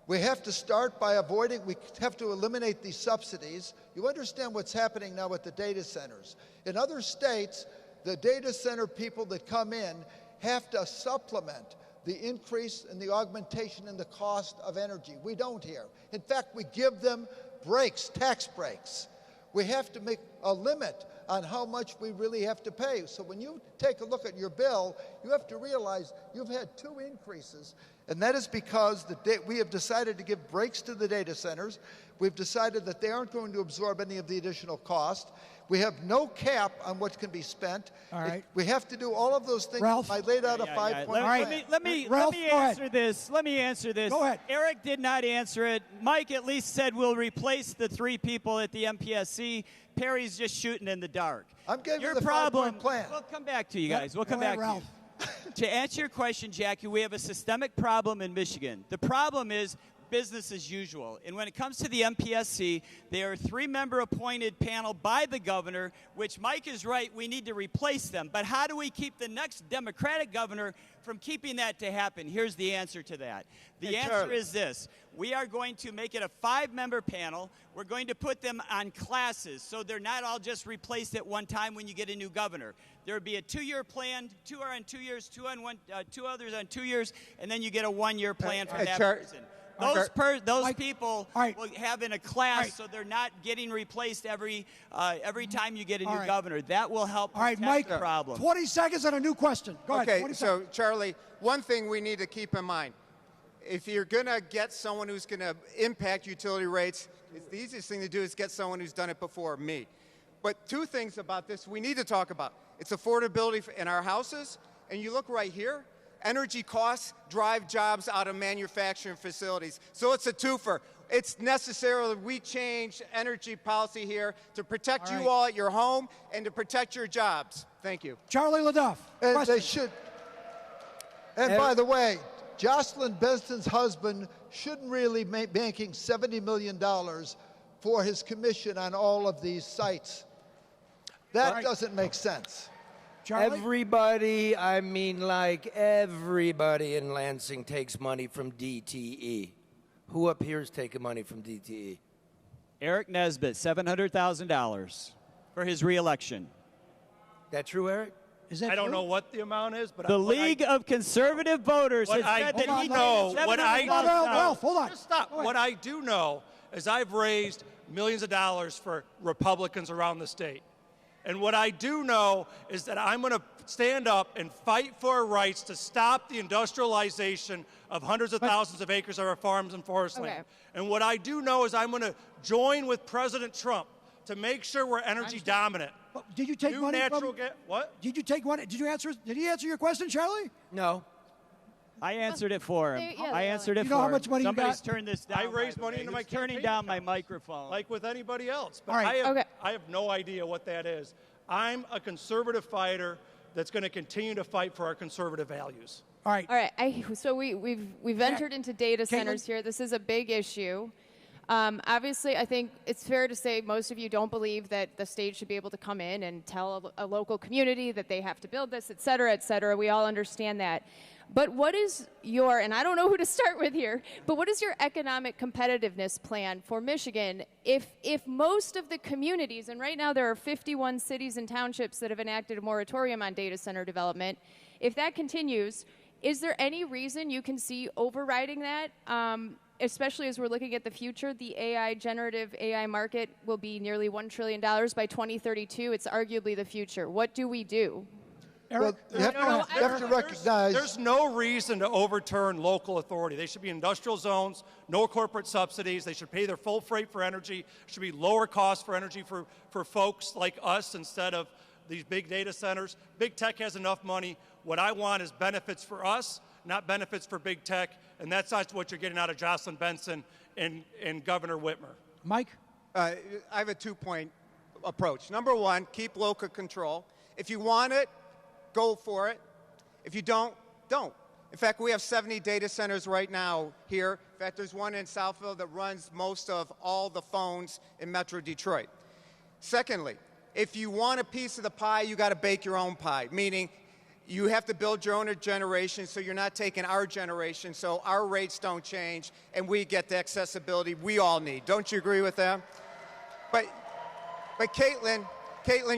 We have to start by we have to eliminate these subsidies. You understand what's happening now with the data centers. In other states, the data center people that come in have to supplement the increase in the augmentation in the cost of energy. We don't here. In fact, we give them breaks, tax breaks. We have to make a limit on how much we really have to pay. So when you take a look at your bill, you have to realize you've had 2 increases, and that is because we have decided to give breaks to the data centers. We've decided that they aren't going to absorb any of the additional cost. We have no cap on what can be spent. All right. We have to do all of those things. Ralph? I laid out a 5-point plan. Let me Ralph, go ahead. answer this. Let me answer this. Go ahead. Eric did not answer it. Mike at least said we'll replace the 3 people at the MPSC. Perry's just shooting in the dark. I'm giving Your you the problem, 5-point plan. We'll come back to you guys. We'll come Go ahead, back to Ralph. you. To answer your question, Jackie, we have a systemic problem in Michigan. The problem is business as usual. And when it comes to the MPSC, they are a 3-member appointed panel by the governor, which Mike is right, we need to replace them. But how do we keep the next Democratic governor from keeping that to happen? Here's the answer to that. The answer is this. We are going to make it a 5-member panel. We're going to put them on classes, so they're not all just replaced at one time when you get a new governor. There would be a 2-year plan, 2 are on 2 years, 2 others on 2 years, and then you get a 1-year plan for that person. Those people will have in a class, so they're not getting replaced every time you get a new governor. That will help protect Mike, the problem. 20 seconds and a new question. Go ahead. Okay, so Charlie, one thing we need to keep in mind, if you're going to get someone who's going to impact utility rates, the easiest thing to do is get someone who's done it before, me. But 2 things about this we need to talk about. It's affordability in our houses, and you look right here, energy costs drive jobs out of manufacturing facilities. So it's a twofer. It's necessary that we change energy policy here to protect you all at your home and to protect your jobs. Thank you. Charlie LaDuff. And they should. And by the way, Jocelyn Benson's husband shouldn't really be making $70 million for his commission on all of these sites. That doesn't make sense. Charlie? Everybody, I mean like everybody in Lansing takes money from DTE. Who up here is taking money from DTE? Eric Nesbitt, $700,000 for his reelection. That true, Eric? Is that I don't true? know what the amount is, but The League of Conservative Voters has said that he know, what I Ralph, hold on. Just stop. What I do know is I've raised millions of dollars for Republicans around the state. And what I do know is that I'm going to stand up and fight for our rights to stop the industrialization of hundreds of thousands of acres of our farms and forest land. And what I do know is I'm going to join with President Trump to make sure we're energy dominant. Did you take New money natural from... gas? What? Did you take money? Did you answer? Did he answer your question, Charlie? No. I answered it for him. I answered it You for know how him. much money you Somebody's got? turned this down. I raised money by the into way. my He's turning campaign down my accounts, microphone. like with anybody else. But All right. I have no idea what that is. I'm a conservative fighter that's going to continue to fight for our conservative values. All right. All right. So we've entered into data centers here. This is a big issue. Obviously, I think it's fair to say most of you don't believe that the state should be able to come in and tell a local community that they have to build this, et cetera, et cetera. We all understand that. But what is your, and I don't know who to start with here, but what is your economic competitiveness plan for Michigan if most of the communities, and right now there are 51 cities and townships that have enacted a moratorium on data center development, if that continues, is there any reason you can see overriding that? Especially as we're looking at the future, the generative AI market will be nearly $1 trillion by 2032. It's arguably the future. What do we do? Well, you have to recognize... There's no reason to overturn local authority. They should be industrial zones, no corporate subsidies. They should pay their full freight for energy. It should be lower cost for energy for folks like us instead of these big data centers. Big tech has enough money. What I want is benefits for us, not benefits for big tech, and that's not what you're getting out of Jocelyn Benson and Governor Whitmer. Mike? I have a 2-point approach. Number one, keep local control. If you want it, go for it. If you don't, don't. In fact, we have 70 data centers right now here. In fact, there's one in Southville that runs most of all the phones in Metro Detroit. Secondly, if you want a piece of the pie, you got to bake your own pie, meaning you have to build your own generation so you're not taking our generation, so our rates don't change and we get the accessibility we all need. Don't you agree with that? But Caitlin,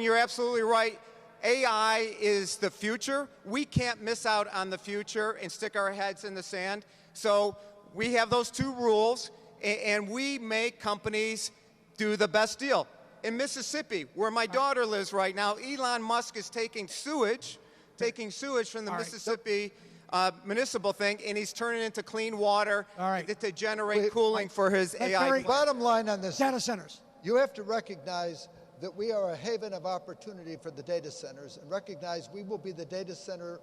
you're absolutely right. AI is the future. We can't miss out on the future and stick our heads in the sand. So we have those two rules, and we make companies do the best deal. In Mississippi, where my daughter lives right now, Elon Musk is taking sewage from the Mississippi municipal thing, and he's turning it into clean water to generate cooling for his AI. Bottom line on this, data centers. You have to recognize that we are a haven of opportunity for the data centers, and recognize we will be the data center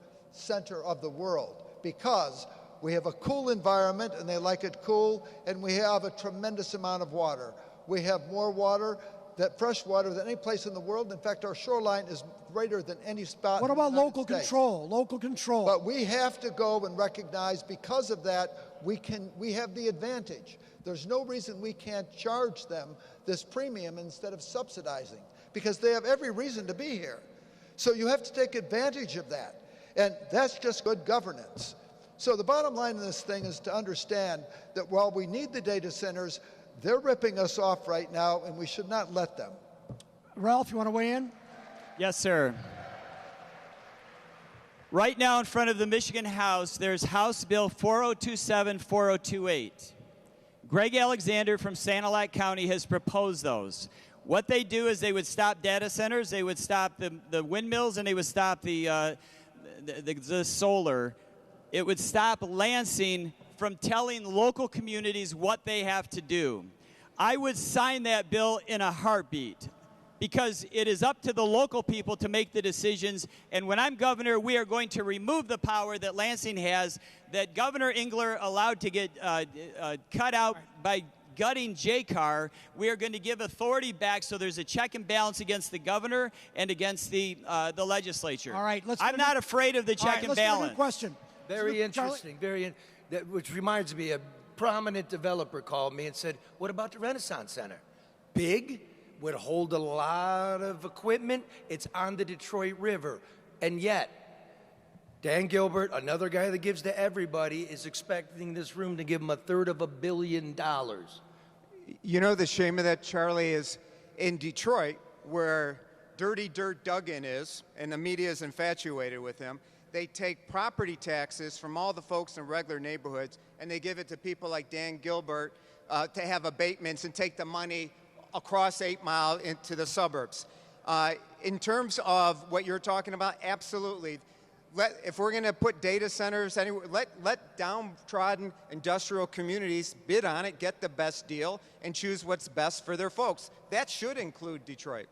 of the world, because we have a cool environment and they like it cool, and we have a tremendous amount of water. We have more water, fresh water, than any place in the world. In fact, our shoreline is greater than any spot. What about in the local United States. control? Local control. But we have to go and recognize, because of that, we have the advantage. There's no reason we can't charge them this premium instead of subsidizing, because they have every reason to be here. So you have to take advantage of that. And that's just good governance. So the bottom line in this thing is to understand that while we need the data centers, they're ripping us off right now, and we should not let them. Ralph, you want to weigh in? Yes, sir. Right now in front of the Michigan House, there's House Bill 4027, 4028. Greg Alexander from Sanilac County has proposed those. What they do is they would stop data centers, they would stop the windmills, and they would stop the solar. It would stop Lansing from telling local communities what they have to do. I would sign that bill in a heartbeat, because it is up to the local people to make the decisions. And when I'm governor, we are going to remove the power that Lansing has, that Governor Engler allowed to get cut out by gutting JCAR. We are going to give authority back, so there's a check and balance against the governor and against the legislature. All right, I'm not afraid of the check and balance. Question. Very interesting. Which reminds me, a prominent developer called me and said, "What about the Renaissance Center? Big, would hold a lot of equipment. It's on the Detroit River, and yet." Dan Gilbert, another guy that gives to everybody, is expecting this room to give him $333 billion. You know, the shame of that, Charlie, is in Detroit, where Dirty Dirt Duggan is, and the media is infatuated with him. They take property taxes from all the folks in regular neighborhoods, and they give it to people like Dan Gilbert to have abatements and take the money across 8 Mile into the suburbs. In terms of what you're talking about, absolutely. If we're going to put data centers anywhere, let downtrodden industrial communities bid on it, get the best deal, and choose what's best for their folks. That should include Detroit.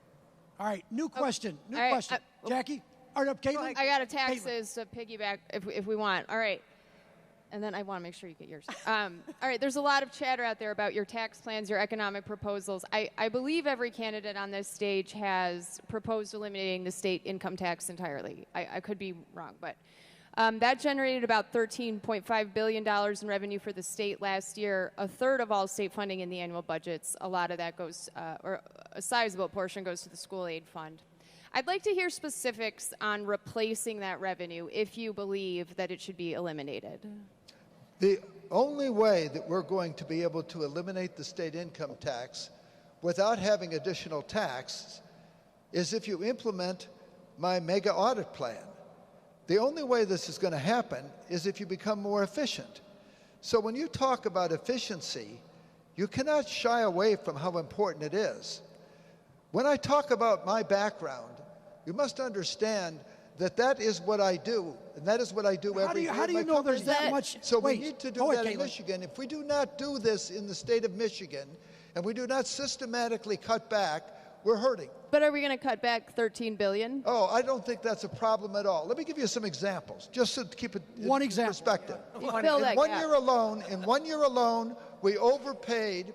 All right, new question. Jackie? Or Caitlin? I got a taxes to piggyback if we want. All right. And then I want to make sure you get yours. All right, there's a lot of chatter out there about your tax plans, your economic proposals. I believe every candidate on this stage has proposed eliminating the state income tax entirely. I could be wrong, but that generated about $13.5 billion in revenue for the state last year, a third of all state funding in the annual budgets. A lot of that goes, or a sizable portion goes to the school aid fund. I'd like to hear specifics on replacing that revenue if you believe that it should be eliminated. The only way that we're going to be able to eliminate the state income tax without having additional tax is if you implement my mega audit plan. The only way this is going to happen is if you become more efficient. So when you talk about efficiency, you cannot shy away from how important it is. When I talk about my background, you must understand that that is what I do, and that is what I do every day. How do you know there's that much? So we need to do that in Michigan. If we do not do this in the state of Michigan, and we do not systematically cut back, we're hurting. But are we going to cut back $13 billion? Oh, I don't think that's a problem at all. Let me give you some examples, just to keep it in perspective. In 1 year alone, we overpaid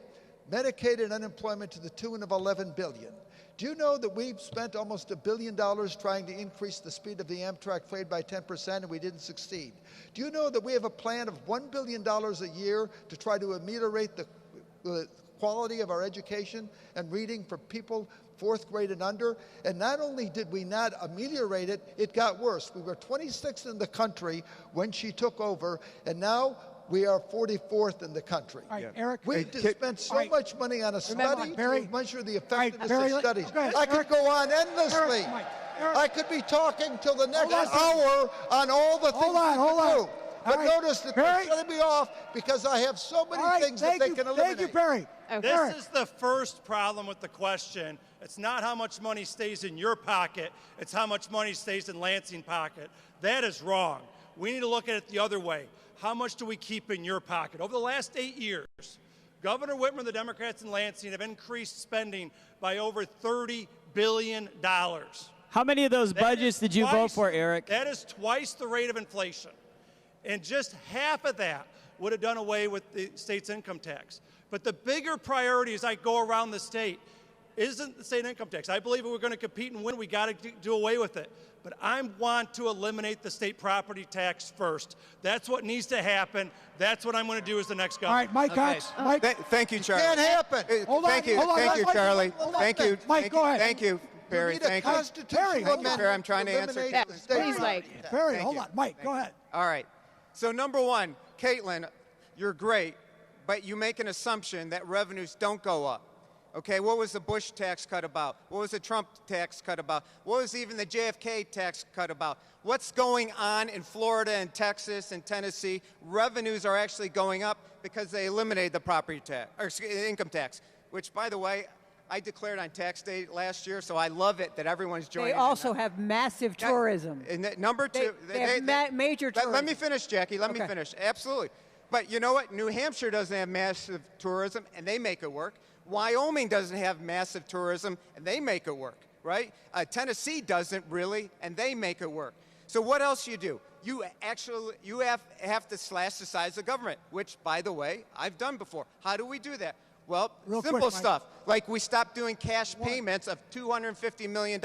Medicaid and unemployment to the tune of $11 billion. Do you know that we've spent almost $1 billion trying to increase the speed of the Amtrak freight by 10% and we didn't succeed? Do you know that we have a plan of $1 billion a year to try to ameliorate the quality of our education and reading for people 4th grade and under? And not only did we not ameliorate it, it got worse. We were 26th in the country when she took over, and now we are 44th in the country. All right, Eric. We spent so much money on a study to measure the effectiveness of studies. I could go on endlessly. I could be talking till the next hour on all the things we do. But notice that they're shutting me off because I have so many things that they can eliminate. Thank you, Perry. This is the first problem with the question. It's not how much money stays in your pocket. It's how much money stays in Lansing pocket. That is wrong. We need to look at it the other way. How much do we keep in your pocket? Over the last 8 years, Governor Whitmer and the Democrats in Lansing have increased spending by over $30 billion. How many of those budgets did you vote for, Eric? That is twice the rate of inflation. And just half of that would have done away with the state's income tax. But the bigger priority as I go around the state isn't the state income tax. I believe if we're going to compete and win, we got to do away with it. But I want to eliminate the state property tax first. That's what needs to happen. That's what I'm going to do as the next governor. All right, Mike Cox. Mike. Thank you, Charlie. It can't happen. Thank you, Charlie. Thank you. Mike, go ahead. Thank you, Perry. Thank you. Perry, I'm trying to answer. Please, Mike. Perry, hold on. Mike, go ahead. All right. So number one, Caitlin, you're great, but you make an assumption that revenues don't go up. Okay, what was the Bush tax cut about? What was the Trump tax cut about? What was even the JFK tax cut about? What's going on in Florida and Texas and Tennessee? Revenues are actually going up because they eliminated the property tax, or income tax, which, by the way, I declared on tax day last year, so I love it that everyone's joining. They also have massive tourism. And number two, they have major tourism. Let me finish, Jackie. Let me finish. Absolutely. But you know what? New Hampshire doesn't have massive tourism, and they make it work. Wyoming doesn't have massive tourism, and they make it work, right? Tennessee doesn't really, and they make it work. So what else you do? You have to slash the size of government, which, by the way, I've done before. How do we do that? Well, simple stuff. Like we stopped doing cash payments of $250 million,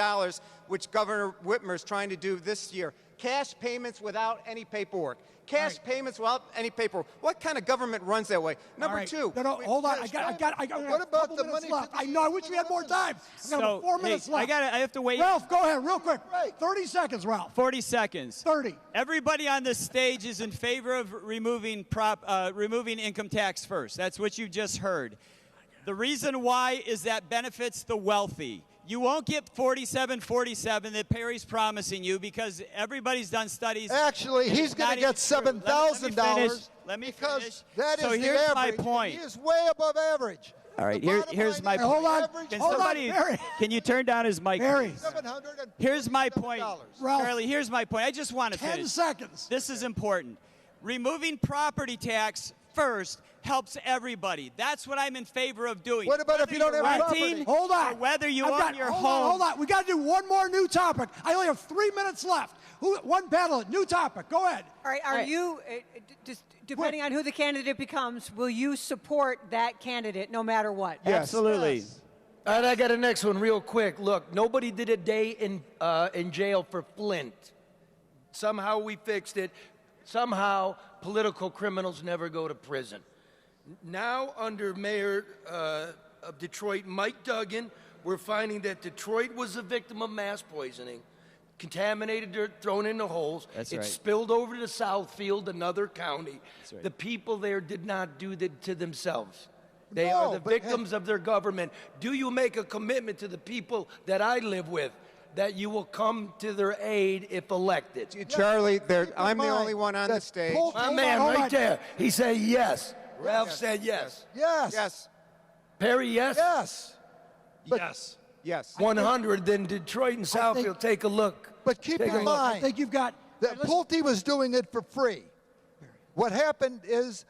which Governor Whitmer is trying to do this year. Cash payments without any paperwork. Cash payments without any paperwork. What kind of government runs that way? Number two. No, hold on. I got what about the money left. I know. I wish we had more time. I got about 4 minutes left. I have to wait. Ralph, go ahead, real quick. 30 seconds, Ralph. 40 seconds. 30. Everybody on this stage is in favor of removing income tax first. That's what you just heard. The reason why is that benefits the wealthy. You won't get 47-47 that Perry's promising you because everybody's done studies. Actually, he's going to get $7,000. Let me because finish. That is so the here's average. my point. He is way above average. All right, here's my point. Hold on. Perry. Can you turn down his mic? Perry. Here's my point. Ralph, Charlie, here's my point. I just want to finish. 10 seconds. This is important. Removing property tax first helps everybody. That's what I'm in favor of doing. What about if you don't have property? Hold on. Or whether you own your home. Hold on. We got to do one more new topic. I only have 3 minutes left. One panelist, new topic. Go ahead. All right. Are you, just depending on who the candidate becomes, will you support that candidate no matter what? Yes. Absolutely. Yes. All right, I got a next one real quick. Look, nobody did a day in jail for Flint. Somehow we fixed it. Somehow political criminals never go to prison. Now, under Mayor of Detroit, Mike Duggan, we're finding that Detroit was a victim of mass poisoning, contaminated dirt thrown into holes. That's it right. spilled over to Southfield, another county. That's right. The people there did not do that to themselves. They are the victims of their government. Do you make a commitment to the people that I live with that you will come to their aid if elected? Charlie, I'm the only one on the stage. My man right there, he said yes. Ralph said yes. Yes. Yes. Perry, yes? Yes. Yes. Yes. 100, then Detroit and Southfield, take a look. But keep in mind, I think you've got that Pulte was doing it for free. What happened is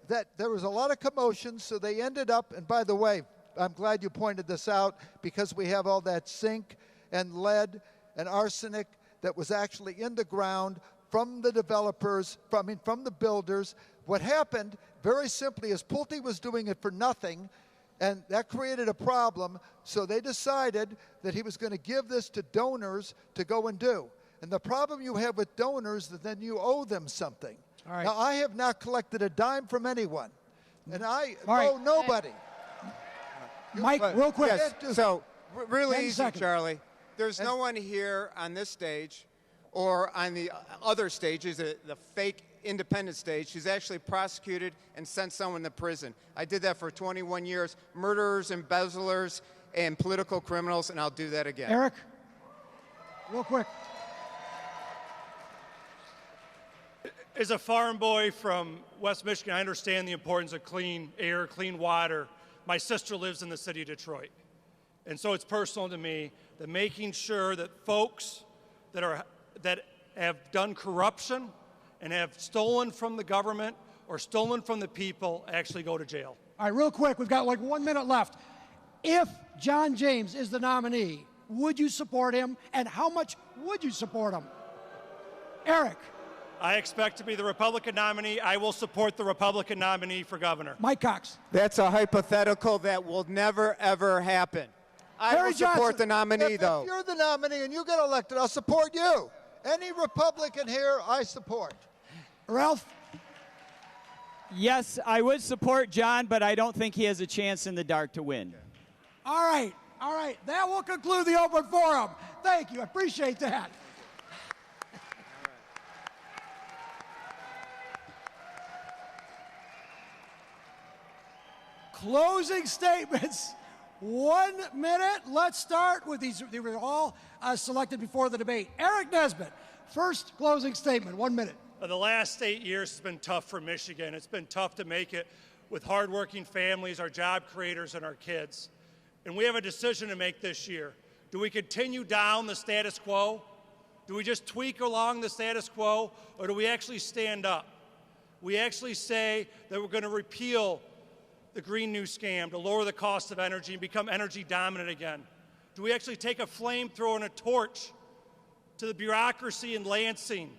that there was a lot of commotion, so they ended up, and by the way, I'm glad you pointed this out, because we have all that zinc and lead and arsenic that was actually in the ground from the developers, from the builders. What happened, very simply, is Pulte was doing it for nothing. And that created a problem, so they decided that he was going to give this to donors to go and do. And the problem you have with donors is that then you owe them something. All right. Now, I have not collected a dime from anyone, and I All right. owe nobody. Mike, real quick. Yes, so really 10 easy, seconds. Charlie. There's no one here on this stage or on the other stages, the fake independent stage, who's actually prosecuted and sent someone to prison. I did that for 21 years. Murderers, embezzlers, and political criminals, and I'll do that again. Eric, real quick. As a farm boy from West Michigan, I understand the importance of clean air, clean water. My sister lives in the city of Detroit. And so it's personal to me that making sure that folks that have done corruption and have stolen from the government or stolen from the people actually go to jail. All right, real quick. We've got like 1 minute left. If John James is the nominee, would you support him? And how much would you support him? Eric. I expect to be the Republican nominee. I will support the Republican nominee for governor. Mike Cox. That's a hypothetical that will never, ever happen. I Harry will support Johnson. the nominee, though. If you're the nominee and you get elected, I'll support you. Any Republican here, I support. Ralph. Yes, I would support John, but I don't think he has a chance in the dark to win. All right. That will conclude the open forum. Thank you. I appreciate that. Closing statements. 1 minute. Let's start with these. They were all selected before the debate. Eric Nesbitt, first closing statement. 1 minute. The last 8 years has been tough for Michigan. It's been tough to make it with hardworking families, our job creators, and our kids. And we have a decision to make this year. Do we continue down the status quo? Do we just tweak along the status quo? Or do we actually stand up? We actually say that we're going to repeal the Green New Scam to lower the cost of energy and become energy dominant again? Do we actually take a flamethrower and a torch to the bureaucracy in Lansing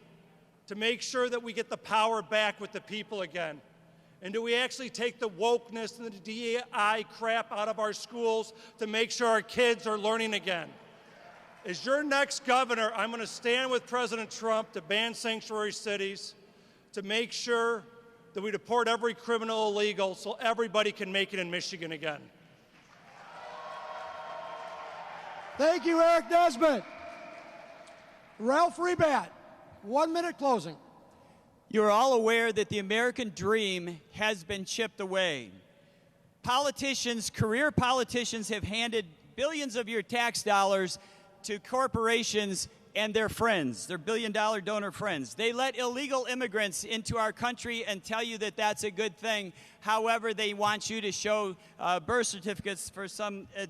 to make sure that we get the power back with the people again? And do we actually take the wokeness and the DEI crap out of our schools to make sure our kids are learning again? As your next governor, I'm going to stand with President Trump to ban sanctuary cities, to make sure that we deport every criminal illegal so everybody can make it in Michigan again. Thank you, Eric Nesbitt. Ralph Rebat, 1 minute closing. You're all aware that the American dream has been chipped away. Politicians, career politicians, have handed billions of your tax dollars to corporations and their friends, their billion-dollar donor friends. They let illegal immigrants into our country and tell you that that's a good thing. However, they want you to show birth certificates for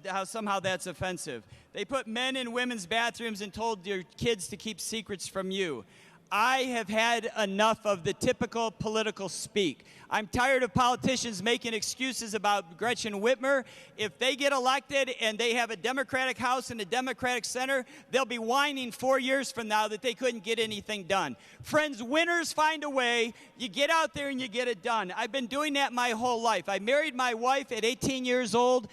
how somehow that's offensive. They put men in women's bathrooms and told your kids to keep secrets from you. I have had enough of the typical political speak. I'm tired of politicians making excuses about Gretchen Whitmer. If they get elected and they have a Democratic House and a Democratic Center, they'll be whining 4 years from now that they couldn't get anything done. Friends, winners find a way. You get out there and you get it done. I've been doing that my whole life. I married my wife at 18 years old.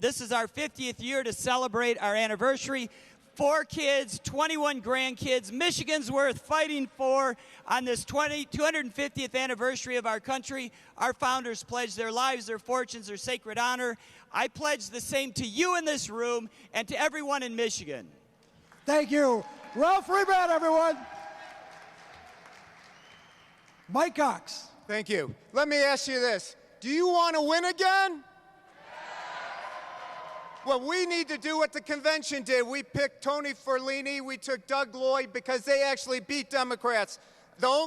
This is our 50th year to celebrate our anniversary. 4 kids, 21 grandkids. Michigan's worth fighting for on this 250th anniversary of our country. Our founders pledged their lives, their fortunes, their sacred honor. I pledge the same to you in this room and to everyone in Michigan. Thank you. Ralph Rebat, everyone. Mike Cox. Thank you. Let me ask you this. Do you want to win again? Well, we need to do what the convention did. We picked Tony Ferlini. We took Doug Lloyd because they actually beat Democrats.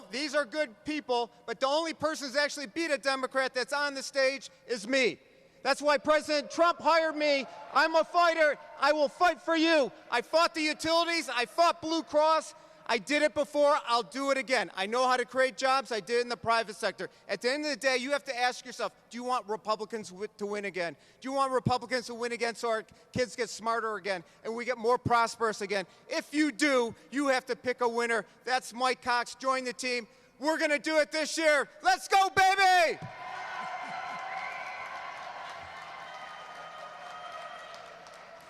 These are good people, but the only person who's actually beat a Democrat that's on the stage is me. That's why President Trump hired me. I'm a fighter. I will fight for you. I fought the utilities. I fought Blue Cross. I did it before. I'll do it again. I know how to create jobs. I did it in the private sector. At the end of the day, you have to ask yourself, do you want Republicans to win again? Do you want Republicans to win again so our kids get smarter again and we get more prosperous again? If you do, you have to pick a winner. That's Mike Cox. Join the team. We're going to do it this year. Let's go, baby!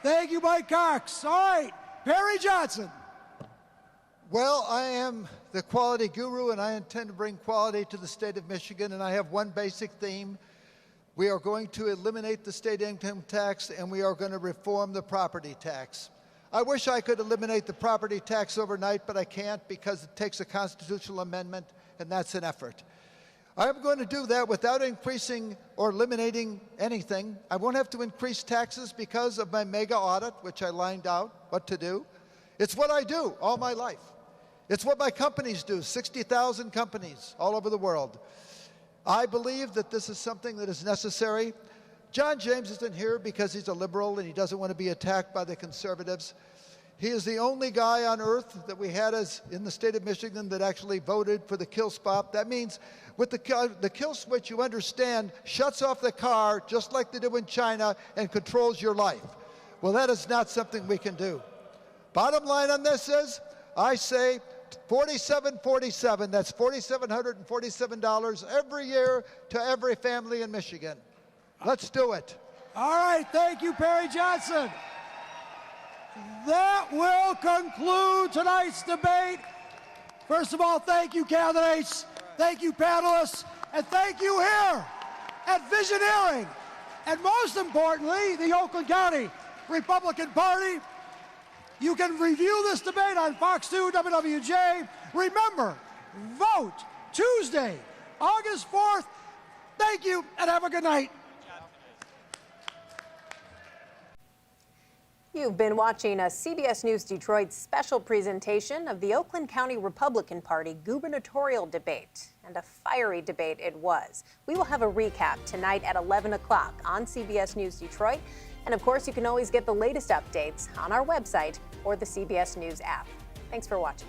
Thank you, Mike Cox. All right, Perry Johnson. Well, I am the quality guru, and I intend to bring quality to the state of Michigan, and I have one basic theme. We are going to eliminate the state income tax, and we are going to reform the property tax. I wish I could eliminate the property tax overnight, but I can't because it takes a constitutional amendment, and that's an effort. I'm going to do that without increasing or eliminating anything. I won't have to increase taxes because of my mega audit, which I lined out what to do. It's what I do all my life. It's what my companies do, 60,000 companies all over the world. I believe that this is something that is necessary. John James isn't here because he's a liberal and he doesn't want to be attacked by the conservatives. He is the only guy on earth that we had in the state of Michigan that actually voted for the kill spot. That means with the kill switch, you understand, shuts off the car just like they do in China and controls your life. Well, that is not something we can do. Bottom line on this is, I say, $47.47, that's $4,747 every year to every family in Michigan. Let's do it. All right, thank you, Perry Johnson. That will conclude tonight's debate. First of all, thank you, candidates. Thank you, panelists. And thank you here at Visioneering. And most importantly, the Oakland County Republican Party. You can review this debate on Fox 2 WWJ. Remember, vote Tuesday, August 4th. Thank you, and have a good night. You've been watching a CBS News Detroit special presentation of the Oakland County Republican Party gubernatorial debate. And a fiery debate it was. We will have a recap tonight at 11 o'clock on CBS News Detroit. And of course, you can always get the latest updates on our website or the CBS News app. Thanks for watching.